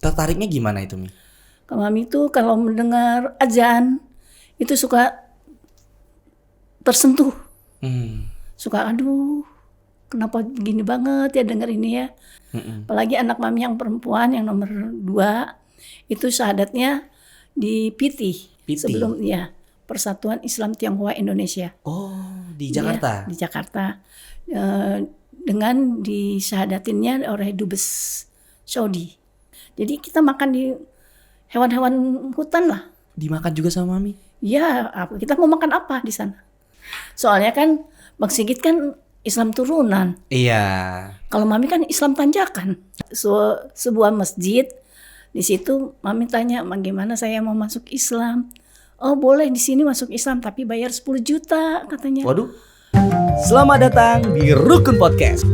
Tertariknya gimana itu, Mi? Mami itu kalau mendengar azan itu suka tersentuh. Suka aduh kenapa gini banget ya denger ini ya. Apalagi anak mami yang perempuan yang nomor 2 itu syahadatnya di PT. Sebelum ya Persatuan Islam Tionghoa Indonesia. Oh, di Jakarta? Ya, di Jakarta. Dengan disyahadatinnya oleh Dubes Saudi. Jadi kita makan di hewan-hewan hutan lah. Dimakan juga sama Mami? Ya, kita mau makan apa di sana? Soalnya kan Bang Sigit kan Islam turunan. Iya. Kalau Mami kan Islam tanjakan. Sebuah masjid, di situ Mami tanya, bagaimana saya mau masuk Islam? Oh boleh di sini masuk Islam tapi bayar 10 juta katanya. Waduh. Selamat datang di Rukun Podcast.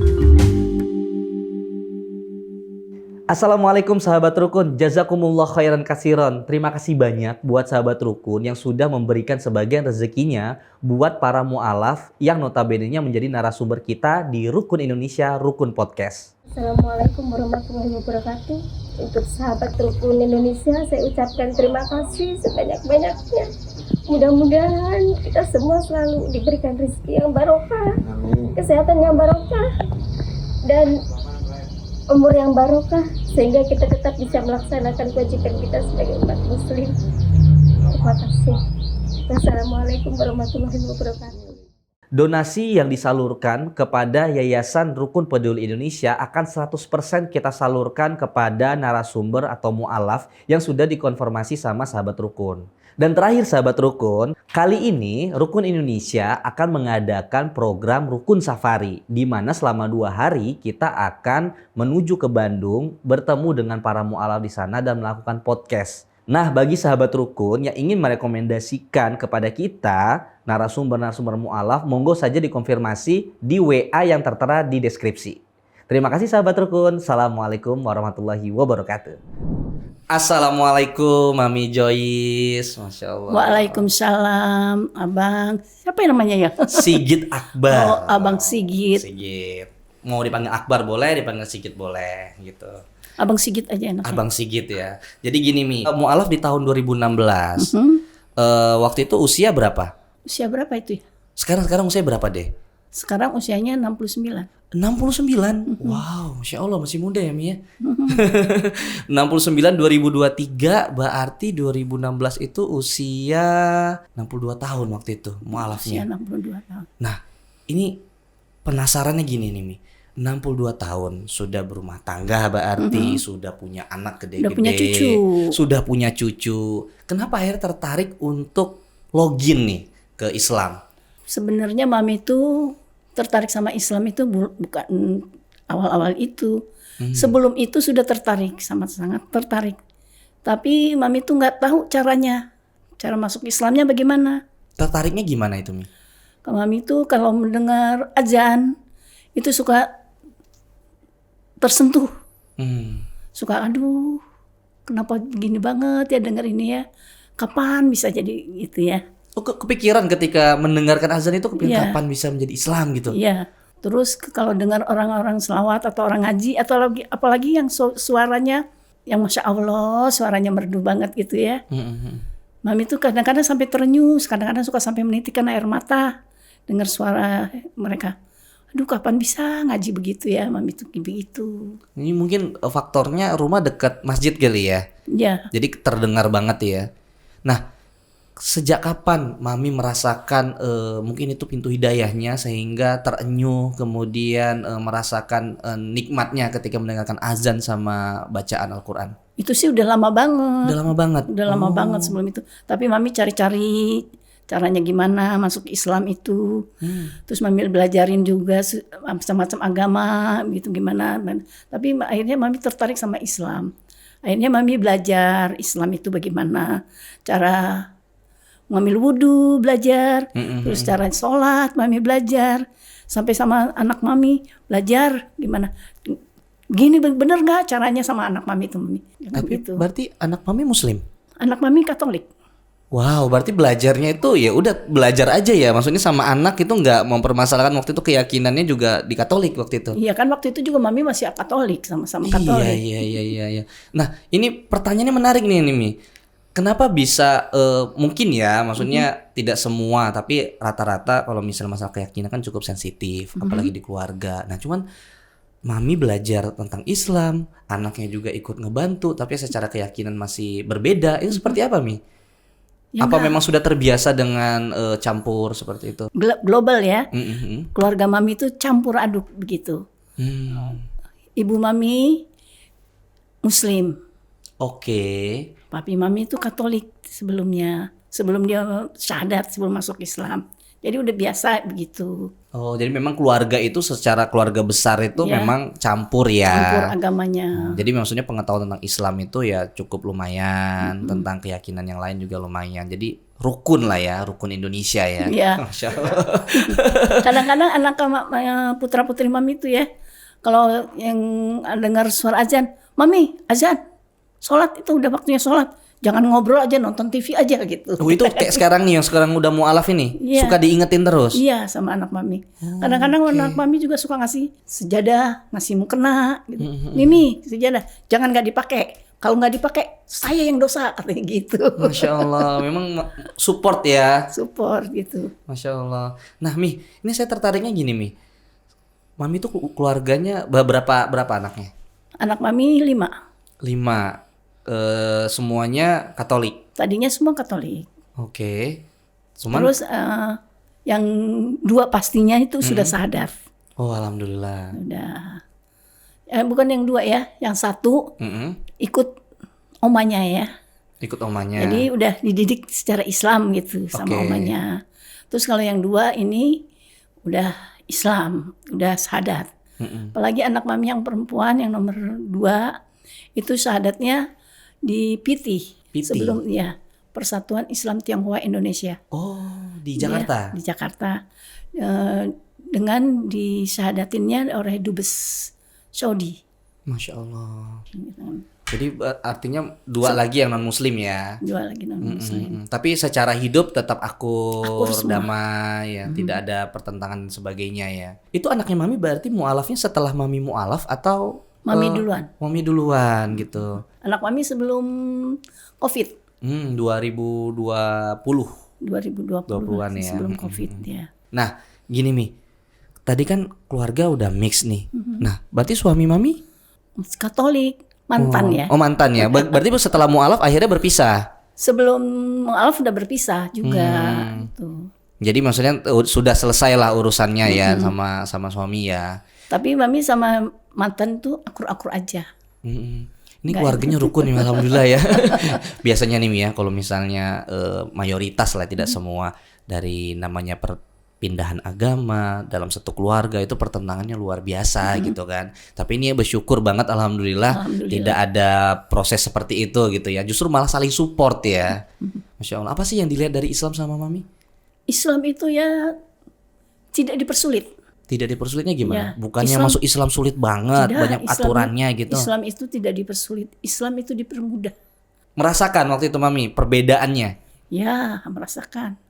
Assalamualaikum sahabat Rukun, jazakumullah khairan katsiran. Terima kasih banyak buat sahabat Rukun yang sudah memberikan sebagian rezekinya buat para mu'alaf yang notabene-nya menjadi narasumber kita di Rukun Indonesia Rukun Podcast. Assalamualaikum warahmatullahi wabarakatuh. Untuk sahabat Rukun Indonesia, saya ucapkan terima kasih sebanyak-banyaknya. Mudah-mudahan kita semua selalu diberikan rezeki yang barokah, kesehatan yang barokah, dan umur yang barokah, sehingga kita tetap bisa melaksanakan kewajiban kita sebagai umat muslim. Terima kasih. Wassalamualaikum warahmatullahi wabarakatuh. Donasi yang disalurkan kepada Yayasan Rukun Peduli Indonesia akan 100% kita salurkan kepada narasumber atau mu'alaf yang sudah dikonfirmasi sama sahabat Rukun. Dan terakhir sahabat Rukun, kali ini Rukun Indonesia akan mengadakan program Rukun Safari, di mana selama 2 hari kita akan menuju ke Bandung, bertemu dengan para mu'alaf di sana dan melakukan podcast. Nah, bagi sahabat Rukun yang ingin merekomendasikan kepada kita narasumber-narasumber mu'alaf, monggo saja dikonfirmasi di WA yang tertera di deskripsi. Terima kasih sahabat Rukun. Assalamualaikum warahmatullahi wabarakatuh. Assalamualaikum Mami Joyce. Masya Allah. Waalaikumsalam Abang. Siapa yang namanya ya? Sigit Akbar. Oh, Abang Sigit. Sigit. Mau dipanggil Akbar boleh, dipanggil Sigit boleh gitu. Abang Sigit aja enaknya. Abang Sigit ya. Jadi gini Mi, mu'alaf di tahun 2016. Waktu itu usia berapa? Usia berapa itu ya? Sekarang usia berapa deh? Sekarang usianya 69. 69? Wow, Masya Allah masih muda ya Mi ya. 69 2023 berarti 2016 itu usia 62 tahun waktu itu mu'alafnya. Usia 62 tahun. Nah, ini penasarannya gini nih Mi. 62 tahun sudah berumah tangga berarti sudah punya anak gede-gede. Sudah punya cucu. Sudah punya cucu. Kenapa akhirnya tertarik untuk login nih ke Islam? Sebenarnya Mami itu tertarik sama Islam itu bukan awal-awal itu. Sebelum itu sudah tertarik, sangat tertarik. Tapi Mami itu nggak tahu caranya. Cara masuk Islamnya bagaimana. Tertariknya gimana itu Mi? Mami itu kalau mendengar azan itu suka tersentuh. Suka aduh kenapa gini banget ya denger ini ya. Kapan bisa jadi gitu ya. Oh, kepikiran ketika mendengarkan azan itu kepikiran kapan bisa menjadi Islam gitu? Iya. Terus kalau dengar orang-orang selawat atau orang ngaji atau apalagi yang suaranya yang Masya Allah suaranya merdu banget gitu ya. Mami tuh kadang-kadang sampai terenyuh, kadang-kadang suka sampai menitikkan air mata dengar suara mereka. Aduh kapan bisa ngaji begitu ya, Mami tuh begitu. Ini mungkin faktornya rumah dekat masjid kali ya? Iya. Jadi terdengar banget ya. Nah, sejak kapan Mami merasakan mungkin itu pintu hidayahnya sehingga terenyuh kemudian merasakan nikmatnya ketika mendengarkan azan sama bacaan Al-Quran? Itu sih udah lama banget. Udah lama banget? Udah lama banget sebelum itu. Tapi Mami cari-cari caranya gimana masuk Islam itu. Terus Mami belajarin juga macam-macam agama gitu gimana. Tapi akhirnya Mami tertarik sama Islam. Akhirnya Mami belajar Islam itu bagaimana. Cara ngambil wudhu belajar. Terus cara sholat Mami belajar. Sampai sama anak Mami belajar gimana. Gini bener gak caranya sama anak Mami itu Mami. Tapi gitu. berarti anak Mami Muslim? Anak Mami Katolik. Wow, berarti belajarnya itu ya udah belajar aja ya. Maksudnya sama anak itu nggak mempermasalahkan waktu itu keyakinannya juga di Katolik waktu itu. Iya kan waktu itu juga mami masih Katolik, sama-sama Iya, Katolik. iya. Nah, ini pertanyaannya menarik nih, Mi. Kenapa bisa mungkin ya, maksudnya tidak semua, tapi rata-rata kalau misalnya masalah keyakinan kan cukup sensitif, apalagi di keluarga. Nah, cuman Mami belajar tentang Islam, anaknya juga ikut ngebantu, tapi secara keyakinan masih berbeda. Itu seperti apa, Mi? Ya Apa enggak, memang sudah terbiasa dengan campur seperti itu? global ya. Mhm. Keluarga mami itu campur aduk begitu. Hmm. Ibu mami Muslim, Oke. papi mami itu Katolik sebelumnya. Sebelum dia syahadat, sebelum masuk Islam. Jadi udah biasa begitu. Oh, jadi memang keluarga itu secara keluarga besar itu Ya. memang campur ya. Campur agamanya. Jadi maksudnya pengetahuan tentang Islam itu ya cukup lumayan, tentang keyakinan yang lain juga lumayan. Jadi rukun lah ya, rukun Indonesia ya. Iya. Masya Allah. Kadang-kadang anak putra-putri mami itu ya, kalau yang dengar suara azan, mami azan, sholat itu udah waktunya sholat. Jangan ngobrol aja, nonton TV aja gitu. Oh, itu kayak sekarang nih yang sekarang udah mualaf ini, Iya. suka diingetin terus. Iya, sama anak mami. Kadang-kadang anak mami juga suka ngasih sejadah, ngasih mukena gitu. Mimi, sejadah, jangan nggak dipakai. Kalau nggak dipakai, saya yang dosa katanya gitu. Masya Allah, memang support ya. Support gitu. Masya Allah. Nah, Mi, ini saya tertariknya gini, Mi. Mami tuh keluarganya berapa anaknya? Anak mami 5. 5. Semuanya Katolik. Tadinya semua Katolik. Oke. Cuman, Terus yang 2 pastinya itu sudah sadar. oh alhamdulillah. Udah. Bukan yang 2 ya, yang 1 Mm-mm. ikut omanya ya. Ikut omanya. Jadi udah dididik secara Islam gitu sama Oke. omanya. Terus kalau yang 2 ini udah Islam, udah syahadat. Mm-mm. Apalagi anak mami yang perempuan yang nomor 2 itu syahadatnya di PT. PT. Sebelum ya Persatuan Islam Tionghoa Indonesia. Oh, di Jakarta. Iya, di Jakarta. Dengan disyahadatinnya oleh Dubes Saudi. Masya Allah. Jadi artinya 2 lagi yang non Muslim ya. 2 lagi non Muslim. Tapi secara hidup tetap akur, Akur semua. damai, ya, tidak ada pertentangan dan sebagainya ya. Itu anaknya Mami berarti mualafnya setelah Mami mualaf atau Mami duluan. Mami duluan gitu. Anak mami sebelum COVID 2020. 2020 20-an ya. sebelum COVID ya. Nah, gini Mi. Tadi kan keluarga udah mix nih. Nah, berarti suami Mami Katolik, mantan ya. Oh, mantan ya. Berarti setelah mualaf akhirnya berpisah. Sebelum mualaf udah berpisah juga gitu. Jadi maksudnya sudah selesai lah urusannya ya sama suami ya. Tapi mami sama mantan tuh akur-akur aja. Ini keluarganya rukun ya, alhamdulillah ya. Biasanya nih Mi ya, kalau misalnya mayoritas lah, tidak semua, dari namanya perpindahan agama dalam satu keluarga itu pertentangannya luar biasa gitu kan. Tapi ini ya bersyukur banget alhamdulillah tidak ada proses seperti itu gitu ya. Justru malah saling support ya. Masya Allah. Apa sih yang dilihat dari Islam sama Mami? Islam itu ya tidak dipersulit. Tidak dipersulitnya gimana? Ya, Bukannya Islam- masuk Islam sulit banget, Tidak, banyak Islam- aturannya gitu. Islam itu tidak dipersulit. Islam itu dipermudah. Merasakan waktu itu Mami perbedaannya. Ya, merasakan.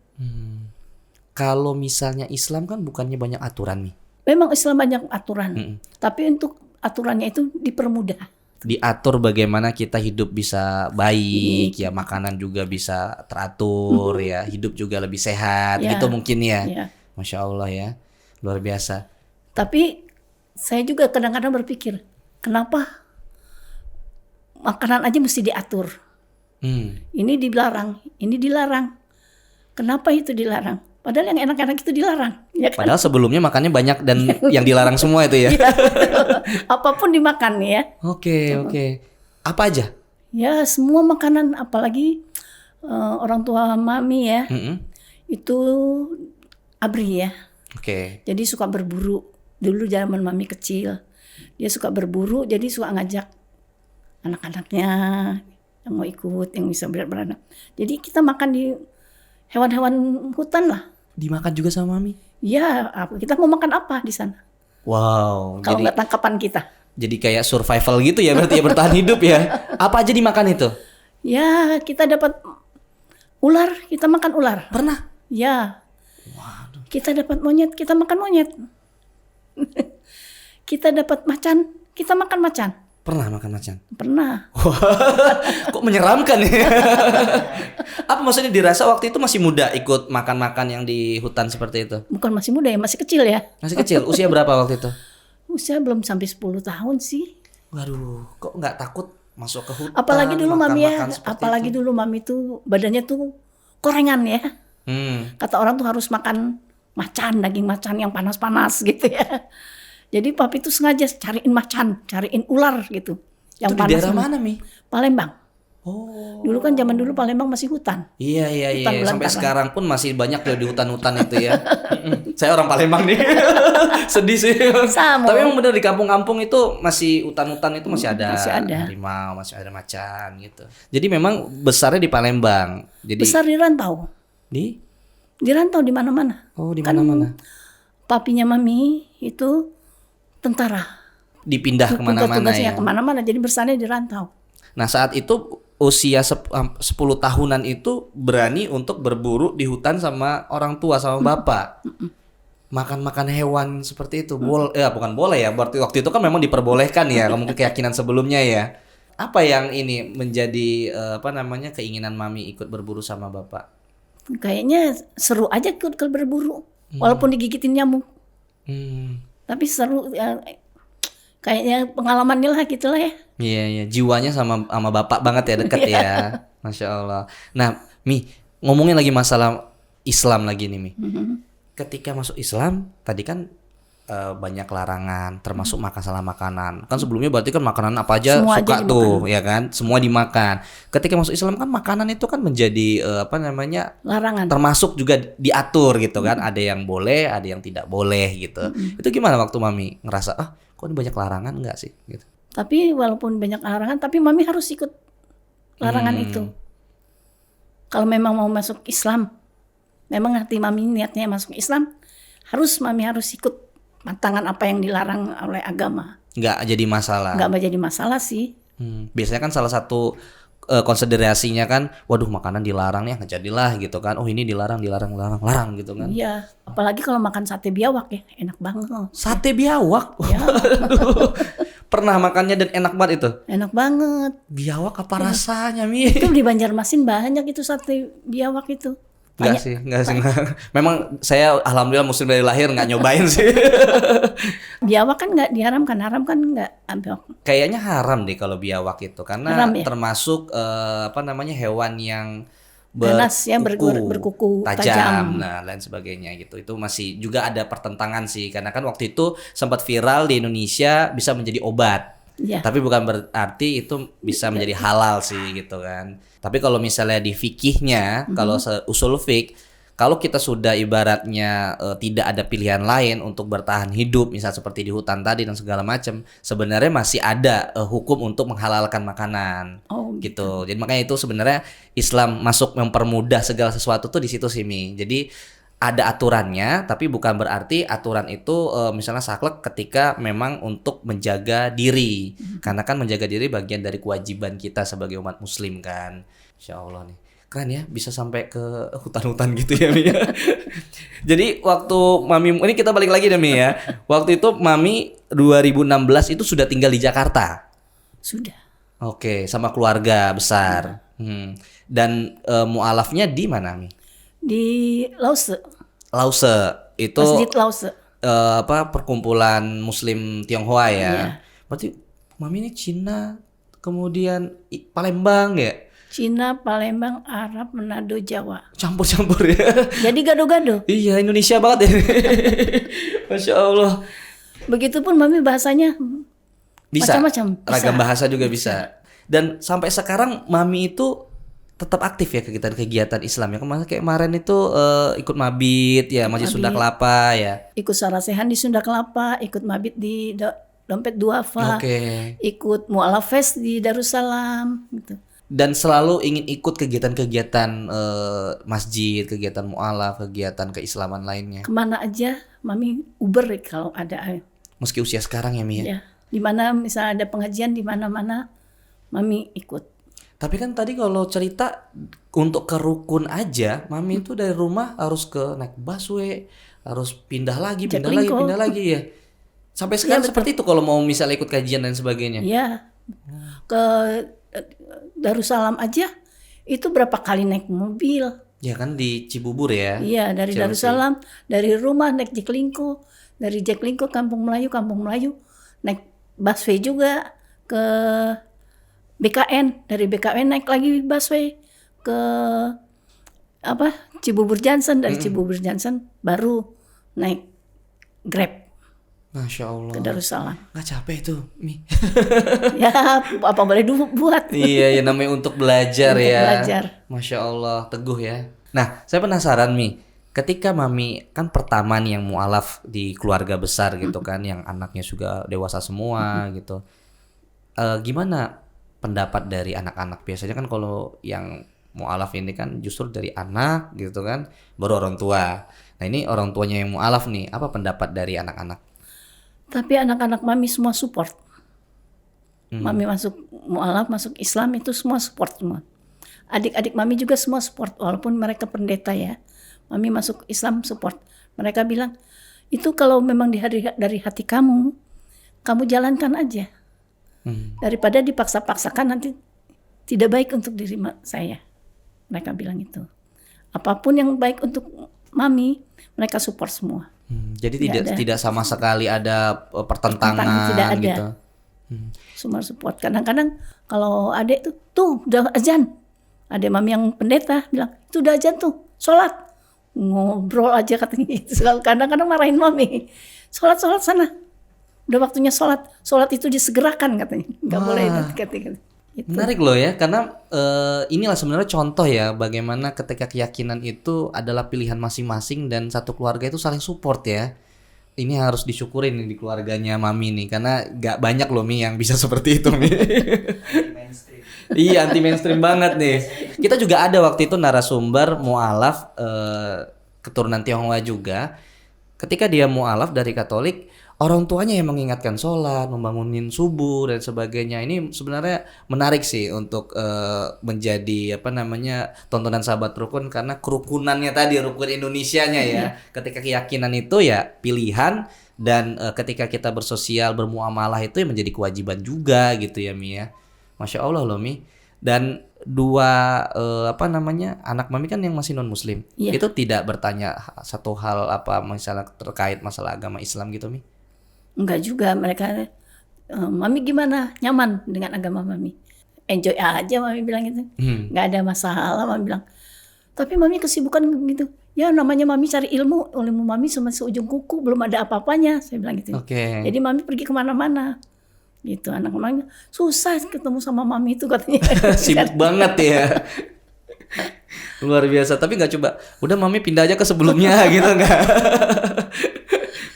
Kalau misalnya Islam kan bukannya banyak aturan nih. Memang Islam banyak aturan. Tapi untuk aturannya itu dipermudah. Diatur bagaimana kita hidup bisa baik, ya makanan juga bisa teratur, ya hidup juga lebih sehat, Ya. gitu mungkin ya. Ya. Masya Allah ya, luar biasa. Tapi saya juga kadang-kadang berpikir, kenapa makanan aja mesti diatur? Ini dilarang, ini dilarang. Kenapa itu dilarang? Padahal yang enak-enak itu dilarang, ya kan? Padahal sebelumnya makannya banyak dan yang dilarang semua itu ya. Iya, betul. Apapun dimakan ya. Oke. Apa aja? Ya semua makanan, apalagi orang tua mami ya, itu abri ya. Oke. Jadi suka berburu. Dulu zaman mami kecil, dia suka berburu, jadi suka ngajak anak-anaknya yang mau ikut, yang bisa beranak. Jadi kita makan di hewan-hewan hutan lah. Dimakan juga sama Mami? Ya, kita mau makan apa di sana? Wow. Kalau nggak tangkapan kita. Jadi kayak survival gitu ya, berarti ya bertahan hidup ya. Apa aja dimakan itu? Ya, kita dapat Ular, kita makan ular. Pernah? Ya. Kita dapat monyet, kita makan monyet. Kita dapat macan, kita makan macan. Pernah makan macan? Pernah. Kok menyeramkan ya? Apa maksudnya dirasa waktu itu masih muda ikut makan-makan yang di hutan seperti itu? Bukan masih muda ya, masih kecil ya. Masih kecil, usia berapa waktu itu? Usia belum sampai 10 tahun sih. Waduh, kok nggak takut masuk ke hutan? Apalagi dulu mami ya, makan-makan seperti apalagi itu? dulu mami tuh badannya tuh korengan ya. Kata orang tuh harus makan macan, daging macan yang panas-panas gitu ya. Jadi papi tuh sengaja cariin macan, cariin ular gitu. Itu di daerah mana, Mi? Palembang. Oh. Dulu kan zaman dulu Palembang masih hutan. Iya. Hutan Sampai belantara. sekarang pun masih banyak loh di hutan-hutan itu ya. Saya orang Palembang nih. Sedih sih. Sama. Tapi emang bener di kampung-kampung itu masih hutan-hutan itu masih ada. Masih ada. Harimau, masih ada macan gitu. Jadi memang besarnya di Palembang. Jadi Besar di rantau. Di rantau di mana-mana. Oh, di Kan mana-mana. Papinya mami itu tentara. Dipindah kemana-mana Tugasnya ya. kemana-mana. Jadi besarnya di rantau. Nah, saat itu usia 10 tahunan itu berani untuk berburu di hutan sama orang tua, sama bapak. Makan-makan hewan seperti itu. Bukan boleh ya. Berarti waktu itu kan memang diperbolehkan ya. Mungkin keyakinan sebelumnya ya. Apa yang ini menjadi keinginan mami ikut berburu sama bapak? Kayaknya seru aja kalau berburu. Walaupun digigitin nyamuk. Tapi seru ya, kayaknya pengalamannya lah gitulah ya. Iya, jiwanya sama bapak banget ya, dekat ya. Masya Allah. Nah, Mi, ngomongin lagi masalah Islam lagi nih, Mi. Ketika masuk Islam, tadi kan banyak larangan, termasuk masalah makanan. Kan sebelumnya berarti kan makanan apa aja Semua suka aja tuh, ya kan? Semua dimakan. Ketika masuk Islam kan makanan itu kan menjadi Larangan. termasuk juga diatur gitu kan. Ada yang boleh, ada yang tidak boleh gitu. Itu gimana waktu mami ngerasa, kok ini banyak larangan enggak sih gitu? Tapi walaupun banyak larangan, tapi mami harus ikut larangan itu. Kalau memang mau masuk Islam, memang hati mami niatnya masuk Islam, mami harus ikut pantangan apa yang dilarang oleh agama. Nggak jadi masalah. Nggak jadi masalah sih. Biasanya kan salah satu konsiderasinya kan, waduh makanan dilarang nih, jadilah gitu kan. Oh ini dilarang gitu kan. Iya, apalagi kalau makan sate biawak ya, enak banget. Sate biawak. Ya, Pernah makannya dan enak banget itu. enak banget. Biawak apa rasanya, Mi? Itu di Banjarmasin banyak itu sate biawak itu. Enggak sih. Memang saya alhamdulillah muslim dari lahir nggak nyobain sih. Biawak kan nggak diharamkan, haram kan nggak. Kayaknya haram deh kalau biawak itu karena Haram ya? termasuk hewan yang Ganas ya, berkuku tajam. nah lain sebagainya gitu. Itu masih juga ada pertentangan sih karena kan waktu itu sempat viral di Indonesia bisa menjadi obat. Ya. Tapi bukan berarti itu bisa menjadi halal sih gitu kan. Tapi kalau misalnya di fikihnya, kalau usul fik, kalau kita sudah ibaratnya tidak ada pilihan lain untuk bertahan hidup, misal seperti di hutan tadi dan segala macam, sebenarnya masih ada hukum untuk menghalalkan makanan. Oh, gitu. Jadi makanya itu sebenarnya Islam masuk mempermudah segala sesuatu tuh di situ sih, Mi. Jadi ada aturannya, tapi bukan berarti aturan itu misalnya saklek ketika memang untuk menjaga diri. Karena kan menjaga diri bagian dari kewajiban kita sebagai umat muslim kan. Insya Allah nih. Keren ya, bisa sampai ke hutan-hutan gitu ya, Mi. Jadi waktu Mami, ini kita balik lagi deh, Mi ya. Waktu itu Mami 2016 itu sudah tinggal di Jakarta. Sudah. Oke, sama keluarga besar. Dan mualafnya di mana, Mi? Di Lause. Itu Masjid Lause. perkumpulan Muslim Tionghoa ya. Iya. Berarti Mami ini Cina, kemudian Palembang ya. Cina, Palembang, Arab, Manado, Jawa. Campur-campur ya. Jadi gado-gado. Iya, Indonesia banget ya. Masya Allah. Begitupun mami bahasanya Bisa. macam-macam. Ragam bahasa juga bisa. Dan sampai sekarang Mami itu tetap aktif ya kegiatan-kegiatan Islam ya. Kemarin itu ikut mabit ya, Masjid Sunda Kelapa ya. Ikut sarasehan di Sunda Kelapa, ikut mabit di Dompet Duafa, ikut mualaf fest di Darussalam gitu. Dan selalu ingin ikut kegiatan-kegiatan masjid, kegiatan mualaf, kegiatan keislaman lainnya. Kemana aja mami uber kalau ada. Meski usia sekarang ya, Mi ya. Ya, di mana misalnya ada pengajian di mana-mana mami ikut. Tapi kan tadi kalau cerita untuk ke rukun aja, Mami itu dari rumah harus naik busway, harus pindah lagi, Jaklingko. pindah lagi ya. Sampai sekarang betul. seperti itu kalau mau misalnya ikut kajian dan sebagainya. Ya, ke Darussalam aja itu berapa kali naik mobil. Ya kan di Cibubur ya. Iya, dari Chelsea. Darussalam, dari rumah naik Jaklingko, dari Jaklingko Kampung Melayu, naik busway juga ke BKN, dari BKN naik lagi busway ke Cibubur Johnson, dari Cibubur Johnson baru naik Grab Masya Allah. ke Darussalam. Nggak capek tuh, Mi. Ya, apa boleh buat. Iya, ya namanya untuk belajar Untuk ya. belajar. Masya Allah, teguh ya. Nah, saya penasaran Mi, ketika Mami kan pertama nih yang mualaf di keluarga besar gitu kan, yang anaknya juga dewasa semua gitu. Gimana pendapat dari anak-anak? Biasanya kan kalau yang mualaf ini kan justru dari anak gitu kan, baru orang tua. Nah ini orang tuanya yang mualaf nih, apa pendapat dari anak-anak? Tapi anak-anak Mami semua support. Mami masuk mualaf, masuk Islam itu semua support semua. Adik-adik Mami juga semua support, walaupun mereka pendeta ya. Mami masuk Islam support. Mereka bilang, itu kalau memang dari hati kamu jalankan aja. Daripada dipaksa-paksakan nanti tidak baik untuk diri saya. Mereka bilang itu. Apapun yang baik untuk Mami, mereka support semua. Jadi tidak sama sekali ada pertentangan Tidak ada. gitu. Semua support. Kadang-kadang kalau adik tuh udah azan. Ada Mami yang pendeta bilang, itu udah azan tuh, sholat. Ngobrol aja katanya gitu. Kadang-kadang marahin Mami. Sholat sana. Udah waktunya sholat. Sholat itu disegerakan katanya. Nggak boleh katanya. Gitu. Menarik loh ya, karena inilah sebenarnya contoh ya bagaimana ketika keyakinan itu adalah pilihan masing-masing dan satu keluarga itu saling support ya. Ini harus disyukurin nih di keluarganya Mami nih, karena gak banyak loh Mi yang bisa seperti itu Mi. Iya, anti mainstream banget nih. Kita juga ada waktu itu narasumber mualaf keturunan Tionghoa juga. Ketika dia mualaf dari Katolik, orang tuanya yang mengingatkan sholat, membangunin subuh dan sebagainya. Ini sebenarnya menarik sih untuk menjadi tontonan sahabat rukun, karena kerukunannya tadi, rukun Indonesianya ya. Ketika keyakinan itu ya pilihan, dan ketika kita bersosial bermuamalah itu ya menjadi kewajiban juga gitu ya Mi ya. Masya Allah loh Mi. Dan dua anak Mami kan yang masih non muslim. Iya. Itu tidak bertanya satu hal misalnya terkait masalah agama Islam gitu Mi. Enggak juga, mereka Mami gimana? Nyaman dengan agama Mami? Enjoy aja Mami bilang gitu. Enggak ada masalah Mami bilang. Tapi Mami kesibukan gitu. Ya namanya Mami cari ilmu Mami cuma seujung kuku, belum ada apa-apanya, saya bilang gitu. Oke. Jadi Mami pergi kemana-mana. Gitu, anak Mami susah ketemu sama Mami itu katanya. Sibuk banget ya. Luar biasa. Tapi nggak coba, udah Mami pindah aja ke sebelumnya gitu nggak?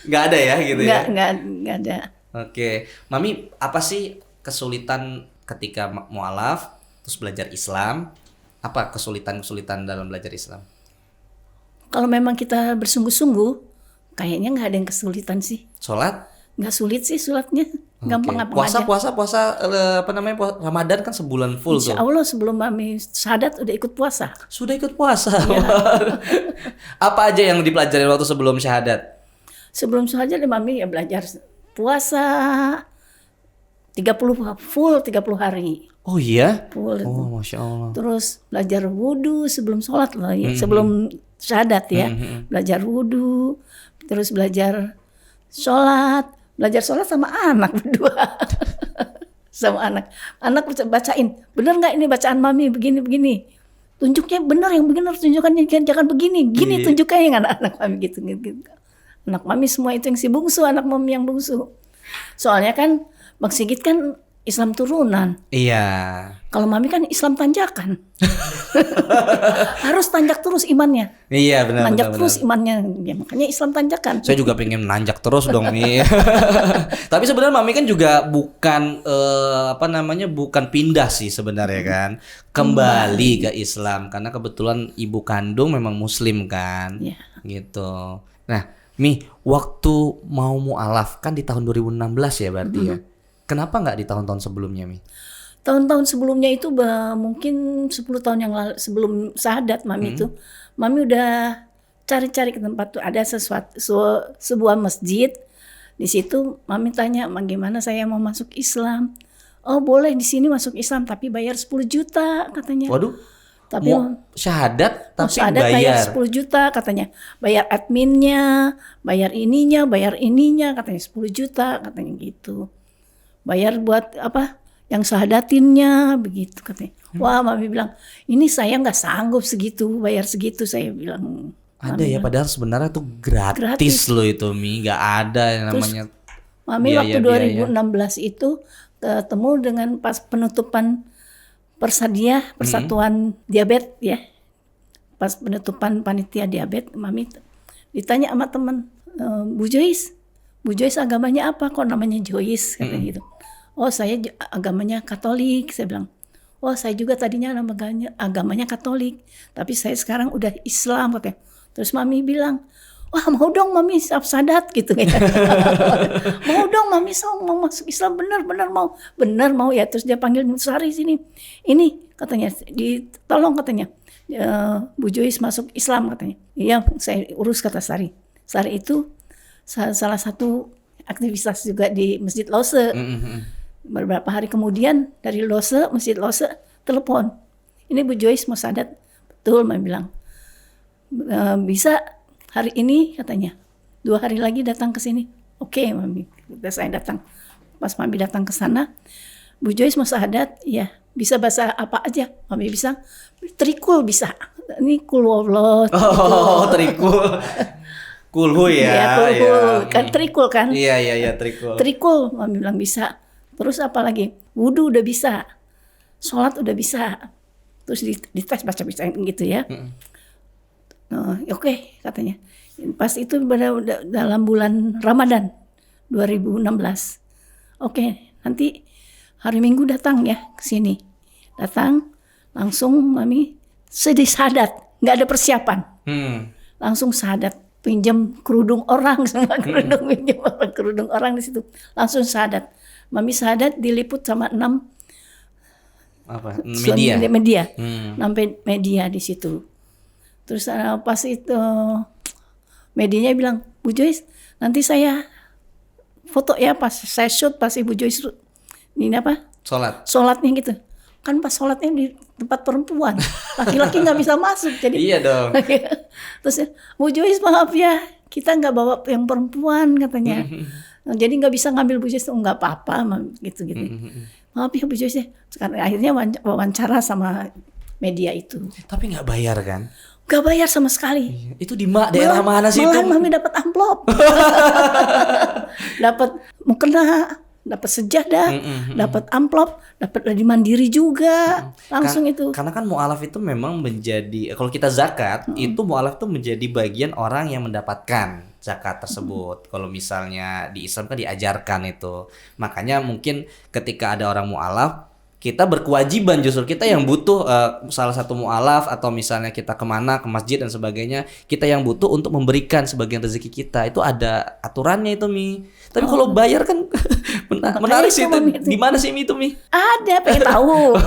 Nggak ada ya gitu ya? Nggak ada. Oke. Mami, apa sih kesulitan ketika mualaf, terus belajar Islam? Apa kesulitan dalam belajar Islam? Kalau memang kita bersungguh-sungguh, kayaknya nggak ada yang kesulitan sih. Sholat? Nggak sulit sih sholatnya. Gampang-gampang aja. Puasa Ramadan kan sebulan full Insya tuh. Allah sebelum Mami syahadat udah ikut puasa. Sudah ikut puasa. Apa aja yang dipelajari waktu sebelum syahadat? Sebelum syahadat Mami ya belajar puasa 30 hari. Oh iya? Full. Oh Masya Allah. Terus belajar wudhu sebelum sholat loh ya. Sebelum syahadat ya. Belajar wudhu. Terus belajar sholat sama anak berdua. Sama anak bacain, bener nggak ini bacaan Mami begini tunjuknya bener, yang bener tunjukkannya, jangan begini tunjuknya yang anak Mami gitu. Anak Mami semua itu yang si bungsu, anak Mami yang bungsu, soalnya kan Bang Sigit kan Islam turunan. Iya. Kalau Mami kan Islam tanjakan. Harus tanjak terus imannya. Iya benar. Tanjak terus imannya. Ya, makanya Islam tanjakan. Saya juga pengen nanjak terus dong Mi. Tapi sebenarnya Mami kan juga bukan bukan pindah sih sebenarnya kan. Kembali ke Islam karena kebetulan ibu kandung memang muslim kan. Iya. Gitu. Nah, Mi, waktu mau mualaf kan di tahun 2016 ya berarti ya. Kenapa nggak di tahun-tahun sebelumnya Mi? tahun-tahun sebelumnya itu mungkin 10 tahun yang lalu sebelum syahadat Mami itu, Mami udah cari-cari ke tempat tuh ada sebuah masjid. Di situ Mami tanya, "Bagaimana saya mau masuk Islam?" "Oh, boleh di sini masuk Islam tapi bayar 10 juta," katanya. Waduh, Tapi mau syahadat tapi syahadat bayar 10 juta katanya. Bayar adminnya, bayar ininya katanya 10 juta katanya gitu. Bayar buat apa? Yang syahadatinnya begitu katanya. Wah, Mami bilang, "Ini saya nggak sanggup segitu, bayar segitu," saya bilang. Ada ya, padahal sebenarnya tuh gratis loh itu Mi, nggak ada yang namanya Mami waktu biaya-biaya. 2016 itu ketemu dengan pas penutupan Persatuan Diabetes ya. Pas penutupan panitia diabetes, Mami ditanya sama teman, Bu Joyce agamanya apa? Kok namanya Joyce? Katanya gitu. "Oh, saya agamanya Katolik," saya bilang. "Oh, saya juga tadinya agamanya Katolik, tapi saya sekarang udah Islam," katanya. Terus Mami bilang, "Wah, mau dong Mami sadat," gitu ya. "Mau dong Mami mau masuk Islam, benar mau ya." Terus dia panggil Sari sini. "Ini," katanya, "ditolong," katanya, "Bu Joyce masuk Islam," katanya. "Iya, saya urus," kata Sari. Sari itu salah satu aktivitas juga di Masjid Lose. Beberapa hari kemudian dari Masjid Lose telepon, "Ini Bu Joyce mau sadat." "Betul," Mami bilang. "Bisa hari ini," katanya. 2 hari lagi datang ke sini." "Oke, Mami." Saya datang. Pas Mami datang ke sana, "Bu Joyce mau syahadat?" "Iya." "Bisa bahasa apa aja?" Mami bisa. "Trikul bisa." "Ini kul wallah." Oh, trikul. Kulhu ya. Iya, kulhu. Ya. Kan trikul kan? Iya, trikul. Trikul, Mami bilang bisa. Terus apa lagi? Wudu udah bisa. Sholat udah bisa. Terus dites baca-bacain gitu ya. Oke, katanya. Pas itu dalam bulan Ramadan 2016. "Oke, nanti hari Minggu datang ya ke sini." Datang, langsung Mami sedih sadat, nggak ada persiapan. Langsung sadat, pinjam kerudung orang semua kerudung orang di situ. Langsung sadat. Mami sadat diliput sama 6 Apa? Media. Sampai media di situ. Terus pas itu medianya bilang, "Bu Joyce, nanti saya foto ya pas saya shoot pas Ibu Joyce ini apa? Sholatnya gitu." Kan pas sholatnya di tempat perempuan, laki-laki nggak bisa masuk. Jadi Iya dong. terus, "Bu Joyce maaf ya, kita nggak bawa yang perempuan," katanya. "Jadi nggak bisa ngambil Bu Joyce." "Oh, nggak apa-apa," gitu. "Maaf ya Bu Joyce." Sekarang akhirnya wawancara sama media itu. Tapi nggak bayar kan? Gak bayar sama sekali. Itu di daerah mana sih itu? Malahan Mami dapat amplop. Dapat mukena, dapat sejadah, dapat amplop, dapat dari Mandiri juga. Langsung itu. Karena kan mu'alaf itu memang menjadi, kalau kita zakat, itu mu'alaf itu menjadi bagian orang yang mendapatkan zakat tersebut. Kalau misalnya di Islam kan diajarkan itu. Makanya mungkin ketika ada orang mu'alaf, kita berkewajiban, justru kita yang butuh salah satu mu'alaf atau misalnya kita kemana, ke masjid dan sebagainya, kita yang butuh untuk memberikan sebagian rezeki kita. Itu ada aturannya itu, Mi. Tapi kalau bayar kan menarik sih itu. Di mana sih Mi itu, Mi? Ada, pengen tahu.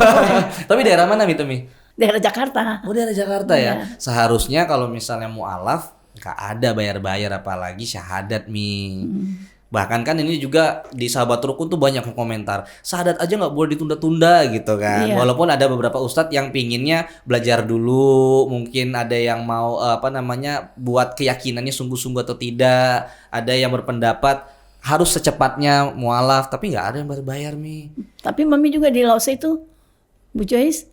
Tapi daerah mana Mi itu, Mi? Daerah Jakarta. Oh, daerah Jakarta ya. Seharusnya kalau misalnya mu'alaf nggak ada bayar-bayar, apalagi syahadat, Mi. Bahkan kan ini juga di Sahabat Rukun tuh banyak yang komentar, syahadat aja nggak boleh ditunda-tunda gitu kan. Iya. Walaupun ada beberapa ustadz yang pinginnya belajar dulu, mungkin ada yang mau buat keyakinannya sungguh-sungguh atau tidak. Ada yang berpendapat harus secepatnya mualaf, tapi nggak ada yang bayar, Mi. Tapi Mami juga di Lause itu, Bu Joyce,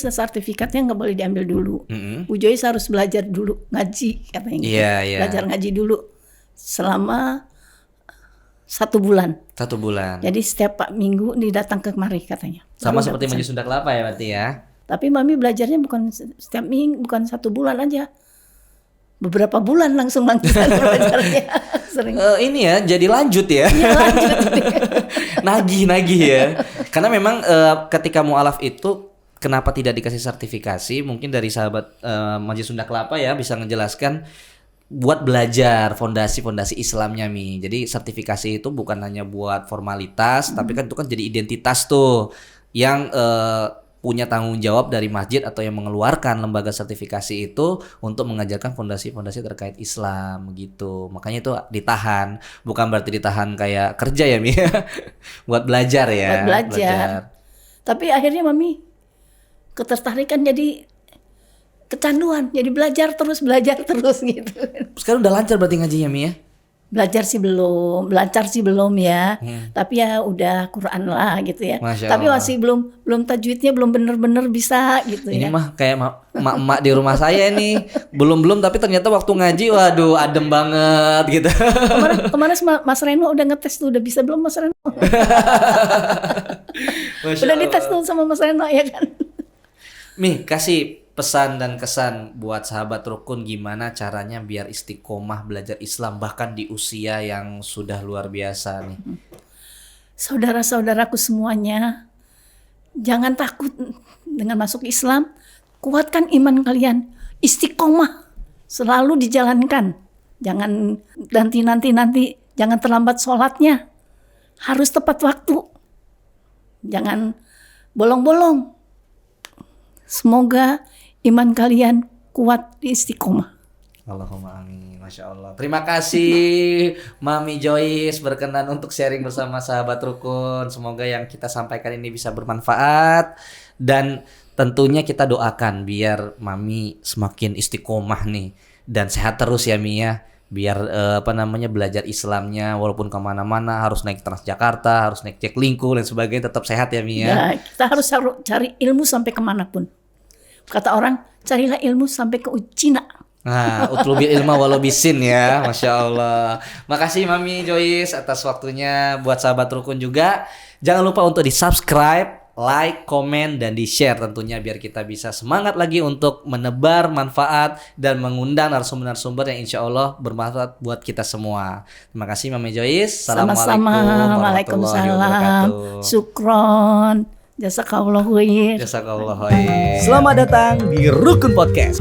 sertifikatnya nggak boleh diambil dulu. Bu Joyce harus belajar dulu ngaji katanya gitu. Iya. Belajar ngaji dulu selama 1 bulan. 1 bulan. Jadi setiap Minggu didatang ke kemari katanya. Sama Baru seperti dapat Majelis Sunda Kelapa ya berarti ya. Tapi Mami belajarnya bukan setiap minggu, bukan 1 bulan aja. Beberapa bulan langsung belajarnya. Sering. Ini ya jadi lanjut ya. Ya, lanjut. Nagih ya. Karena memang ketika mualaf itu kenapa tidak dikasih sertifikasi? Mungkin dari sahabat Majelis Sunda Kelapa ya bisa ngejelaskan buat belajar fondasi-fondasi Islamnya, Mi. Jadi sertifikasi itu bukan hanya buat formalitas, tapi kan itu kan jadi identitas tuh. yang punya tanggung jawab dari masjid atau yang mengeluarkan lembaga sertifikasi itu untuk mengajarkan fondasi-fondasi terkait Islam gitu. Makanya itu ditahan, bukan berarti ditahan kayak kerja ya Mi, buat belajar ya. Buat belajar. Tapi akhirnya Mami ketertarikan jadi kecanduan, jadi belajar terus gitu. Sekarang udah lancar berarti ngajinya Mi ya? Lancar sih belum ya. Tapi ya udah Quran lah gitu ya. Masya Tapi Allah. masih belum tajwidnya belum bener-bener bisa gitu Ini ya. mah kayak emak-emak di rumah saya nih. Belum tapi ternyata waktu ngaji waduh adem banget gitu. Kemarin Mas Reno udah ngetes tuh, udah bisa belum Mas Reno? Masya Udah Allah. dites tuh sama Mas Reno ya kan. Mi, kasih pesan dan kesan buat sahabat rukun gimana caranya biar istiqomah belajar Islam bahkan di usia yang sudah luar biasa nih. Saudara-saudaraku semuanya, jangan takut dengan masuk Islam. Kuatkan iman kalian. Istiqomah selalu dijalankan. Jangan nanti, jangan terlambat sholatnya. Harus tepat waktu. Jangan bolong-bolong. Semoga iman kalian kuat di istiqomah. Allahumma amin. Masya Allah. Terima kasih Mami Joyce berkenan untuk sharing bersama sahabat rukun. Semoga yang kita sampaikan ini bisa bermanfaat. Dan tentunya kita doakan biar Mami semakin istiqomah nih. Dan sehat terus ya Mi ya. Biar belajar Islamnya walaupun kemana-mana harus naik Transjakarta, harus naik Jaklingko dan sebagainya tetap sehat ya Mi ya. Ya, kita harus cari ilmu sampai kemanapun. Kata orang, carilah ilmu sampai ke Cina. Nah, utlubil ilma walau bisin ya, Masya Allah. Makasih Mami Joyce atas waktunya. Buat sahabat rukun juga, jangan lupa untuk di subscribe, like, komen, dan di share tentunya biar kita bisa semangat lagi untuk menebar manfaat dan mengundang narasumber-narasumber yang insya Allah bermanfaat buat kita semua. Terima kasih Mami Joyce. Assalamualaikum Sama-sama. warahmatullahi Waalaikumsalam. wabarakatuh. Syukron. Jazakallahu khair. Jazakallah khair. Selamat datang di Rukun Podcast.